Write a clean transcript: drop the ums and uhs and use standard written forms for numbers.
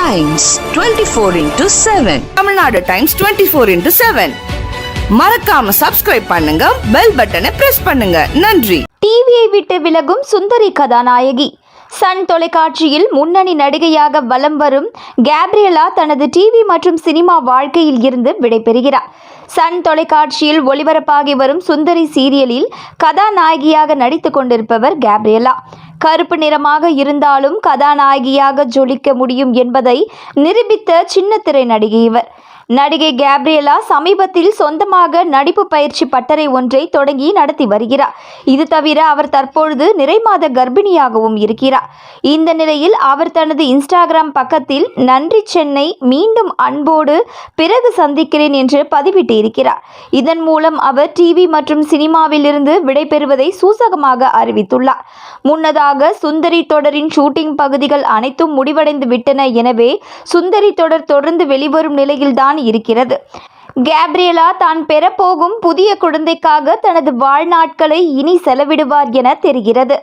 Times 24x7. Tamil Nadu times 24x7. மறக்காம subscribe பண்ணுங்க, bell பட்டனை பிரஸ் பண்ணுங்க. நன்றி. டிவியை விட்டு விலகும் சுந்தரி கதாநாயகி. சன் தொலைக்காட்சியில் முன்னணி நடிகையாக வலம் வரும் கேப்ரியலா தனது டிவி மற்றும் சினிமா வாழ்க்கையில் இருந்து விடைபெறுகிறார். சன் தொலைக்காட்சியில் ஒளிபரப்பாகி வரும் சுந்தரி சீரியலில் கதாநாயகியாக நடித்து கொண்டிருப்பவர் கேப்ரியலா. கருப்பு நிறமாக இருந்தாலும் கதாநாயகியாக ஜொலிக்க முடியும் என்பதை நிரூபித்த சின்னத்திரை நடிகை இவர். நடிகை கேப்ரியலா சமீபத்தில் சொந்தமாக நடிப்பு பயிற்சி பட்டறை ஒன்றை தொடங்கி நடத்தி வருகிறார். இது தவிர அவர் தற்பொழுது நிறைமாத கர்ப்பிணியாகவும் இருக்கிறார். இந்த நிலையில் அவர் தனது இன்ஸ்டாகிராம் பக்கத்தில் நன்றி சென்னை, மீண்டும் அன்போடு பிறகு சந்திக்கிறேன் என்று பதிவிட்டு இருக்கிறார். இதன் மூலம் அவர் டிவி மற்றும் சினிமாவில் இருந்து விடைபெறுவதை சூசகமாக அறிவித்துள்ளார். முன்னதாக சுந்தரி தொடரின் ஷூட்டிங் பகுதிகள் அனைத்தும் முடிவடைந்து விட்டன. எனவே சுந்தரி தொடர் தொடர்ந்து வெளிவரும் நிலையில்தான் இருக்கிறது. கேப்ரியலா தான் பெறப்போகும் புதிய குழந்தைக்காக தனது வாழ்நாட்களை இனி செலவிடுவார் என தெரிகிறது.